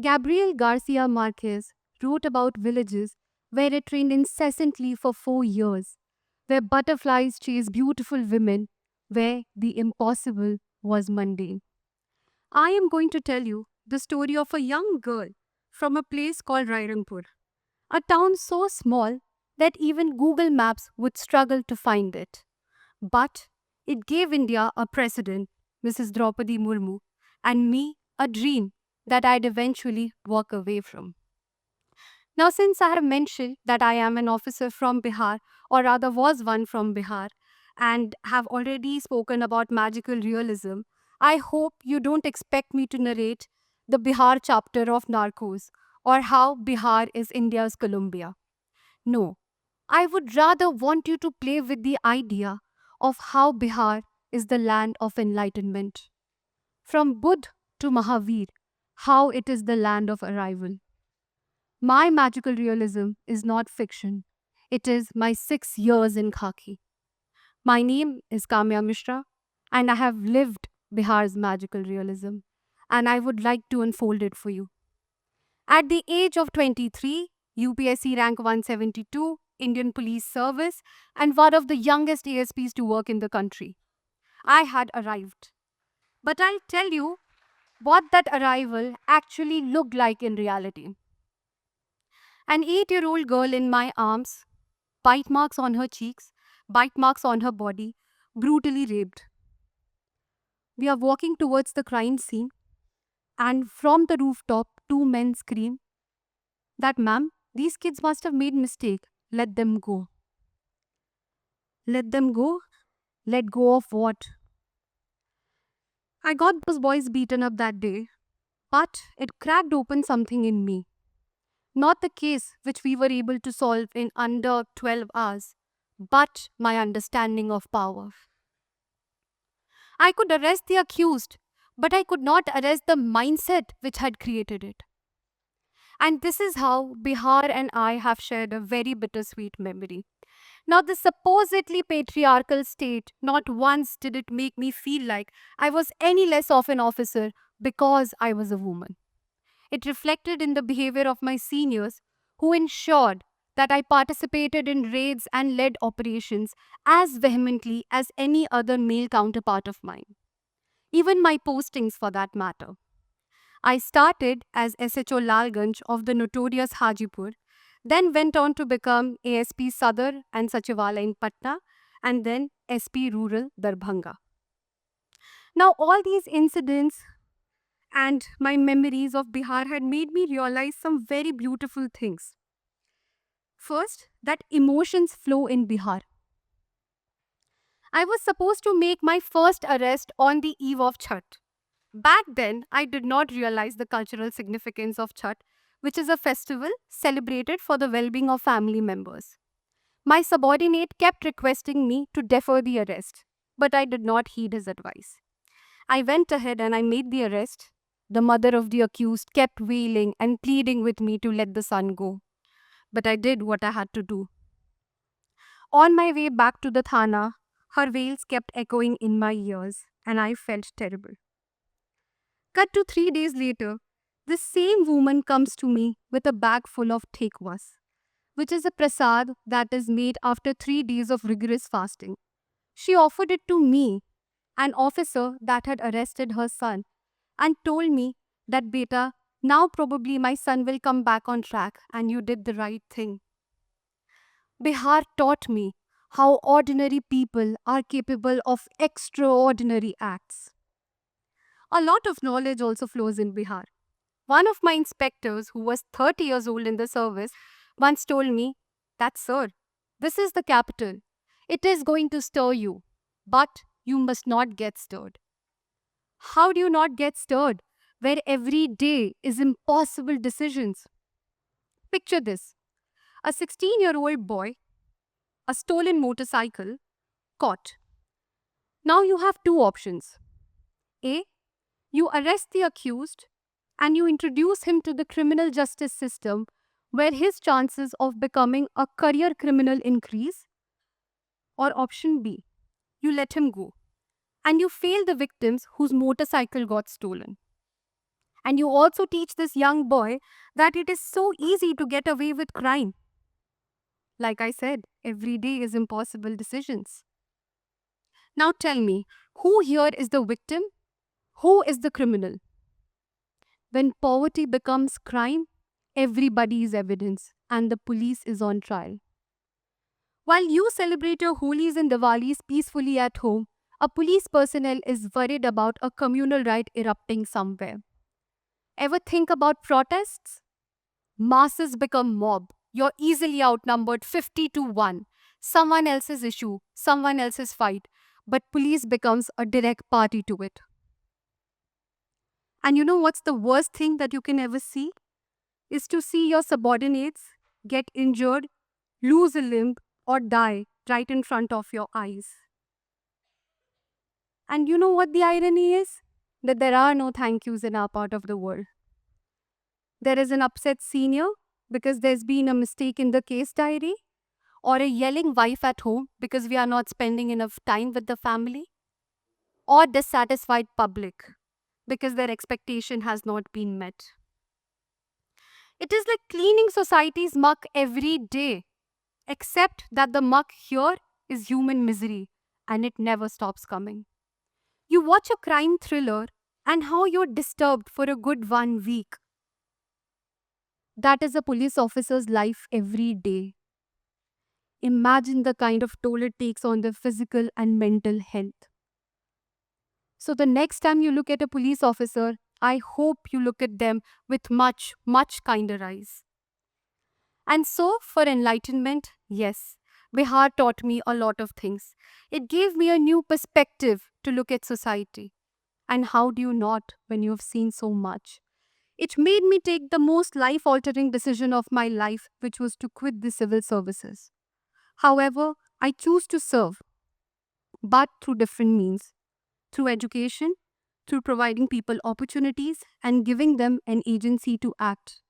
Gabriel Garcia Marquez wrote about villages where it rained incessantly for 4 years, where butterflies chase beautiful women, where the impossible was mundane. I am going to tell you the story of a young girl from a place called Rairangpur, a town so small that even Google Maps would struggle to find it. But it gave India a president, Mrs. Draupadi Murmu, and me a dream that I'd eventually walk away from. Now, since I have mentioned that I am an officer from Bihar, or rather was one from Bihar, and have already spoken about magical realism, I hope you don't expect me to narrate the Bihar chapter of Narcos or how Bihar is India's Colombia. No, I would rather want you to play with the idea of how Bihar is the land of enlightenment. From Buddha to Mahavir, how it is the land of arrival. My magical realism is not fiction. It is my 6 years in Khaki. My name is Kamya Mishra, and I have lived Bihar's magical realism, and I would like to unfold it for you. At the age of 23, UPSC rank 172, Indian Police Service, and one of the youngest ASPs to work in the country, I had arrived. But I'll tell you what that arrival actually looked like in reality. An 8-year-old girl in my arms, bite marks on her cheeks, bite marks on her body, brutally raped. We are walking towards the crime scene, and from the rooftop, two men scream that, "Ma'am, these kids must have made mistake. Let them go." Let them go? Let go of what? I got those boys beaten up that day, but it cracked open something in me. Not the case which we were able to solve in under 12 hours, but my understanding of power. I could arrest the accused, but I could not arrest the mindset which had created it. And this is how Bihar and I have shared a very bittersweet memory. Now, the supposedly patriarchal state, not once did it make me feel like I was any less of an officer because I was a woman. It reflected in the behavior of my seniors, who ensured that I participated in raids and led operations as vehemently as any other male counterpart of mine, even my postings for that matter. I started as SHO Lalganj of the notorious Hajipur, then went on to become ASP Sadar and Sachivala in Patna, and then SP Rural Darbhanga. Now, all these incidents and my memories of Bihar had made me realize some very beautiful things. First, that emotions flow in Bihar. I was supposed to make my first arrest on the eve of Chhath. Back then, I did not realize the cultural significance of Chhath, which is a festival celebrated for the well being of family members. My subordinate kept requesting me to defer the arrest, but I did not heed his advice. I went ahead and I made the arrest. The mother of the accused kept wailing and pleading with me to let the son go, but I did what I had to do. On my way back to the Thana, her wails kept echoing in my ears, and I felt terrible. Cut to 3 days later, this same woman comes to me with a bag full of thekwas, which is a prasad that is made after 3 days of rigorous fasting. She offered it to me, an officer that had arrested her son, and told me that, "Beta, now probably my son will come back on track and you did the right thing." Bihar taught me how ordinary people are capable of extraordinary acts. A lot of knowledge also flows in Bihar. One of my inspectors, who was 30 years old in the service, once told me that, "Sir, this is the capital. It is going to stir you, but you must not get stirred." How do you not get stirred where every day is impossible decisions? Picture this: a 16-year-old boy, a stolen motorcycle, caught. Now you have two options. A, you arrest the accused and you introduce him to the criminal justice system where his chances of becoming a career criminal increase. Or option B, you let him go and you fail the victims whose motorcycle got stolen. And you also teach this young boy that it is so easy to get away with crime. Like I said, every day is impossible decisions. Now tell me, who here is the victim? Who is the criminal? When poverty becomes crime, everybody is evidence and the police is on trial. While you celebrate your Holis and Diwalis peacefully at home, a police personnel is worried about a communal riot erupting somewhere. Ever think about protests? Masses become mob. You're easily outnumbered 50 to 1. Someone else's issue, someone else's fight, but police becomes a direct party to it. And you know what's the worst thing that you can ever see? Is to see your subordinates get injured, lose a limb, or die right in front of your eyes. And you know what the irony is? That there are no thank yous in our part of the world. There is an upset senior because there's been a mistake in the case diary, or a yelling wife at home because we are not spending enough time with the family, or dissatisfied public because their expectation has not been met. It is like cleaning society's muck every day, except that the muck here is human misery and it never stops coming. You watch a crime thriller and how you're disturbed for a good 1 week. That is a police officer's life every day. Imagine the kind of toll it takes on their physical and mental health. So, the next time you look at a police officer, I hope you look at them with much, much kinder eyes. And so, for enlightenment, yes, Bihar taught me a lot of things. It gave me a new perspective to look at society. And how do you not when you have seen so much? It made me take the most life altering decision of my life, which was to quit the civil services. However, I choose to serve, but through different means, through education, through providing people opportunities and giving them an agency to act.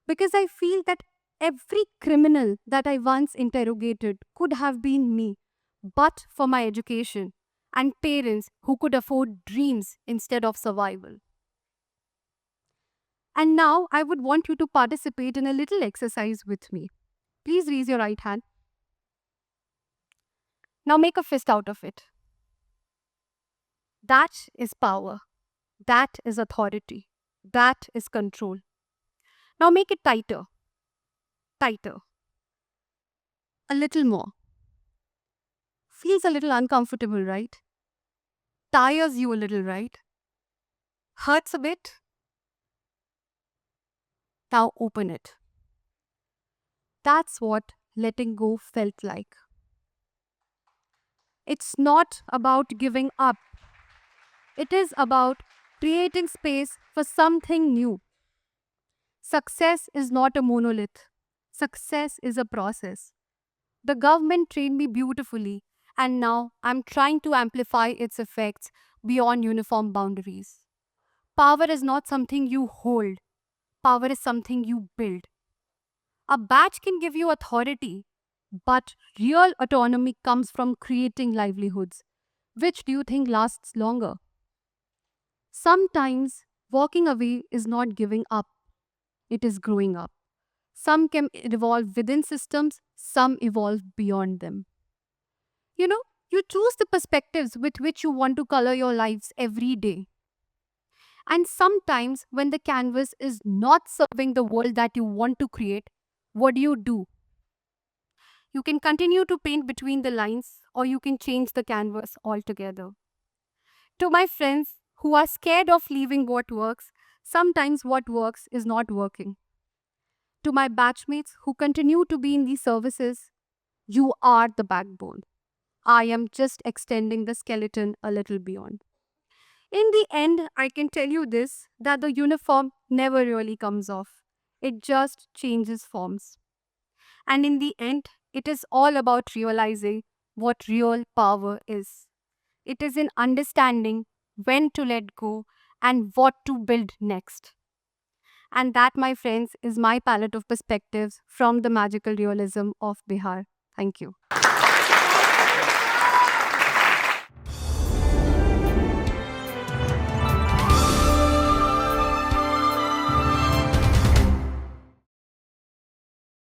Because I feel that every criminal that I once interrogated could have been me, but for my education and parents who could afford dreams instead of survival. And now I would want you to participate in a little exercise with me. Please raise your right hand. Now make a fist out of it. That is power. That is authority. That is control. Now make it tighter, tighter, a little more. Feels a little uncomfortable, right? Tires you a little, right? Hurts a bit? Now open it. That's what letting go felt like. It's not about giving up, it is about creating space for something new. Success is not a monolith, success is a process. The government trained me beautifully, and now I'm trying to amplify its effects beyond uniform boundaries. Power is not something you hold, power is something you build. A badge can give you authority, but real autonomy comes from creating livelihoods. Which do you think lasts longer? Sometimes walking away is not giving up, it is growing up. Some can evolve within systems, some evolve beyond them. You know, you choose the perspectives with which you want to color your lives every day. And sometimes, when the canvas is not serving the world that you want to create, what do? You can continue to paint between the lines, or you can change the canvas altogether. To my friends who are scared of leaving what works, sometimes what works is not working. To my batchmates who continue to be in these services, you are the backbone. I am just extending the skeleton a little beyond. In the end, I can tell you this that the uniform never really comes off, it just changes forms. And in the end, it is all about realizing what real power is. It is in understanding when to let go and what to build next. And that, my friends, is my palette of perspectives from the magical realism of Bihar. Thank you.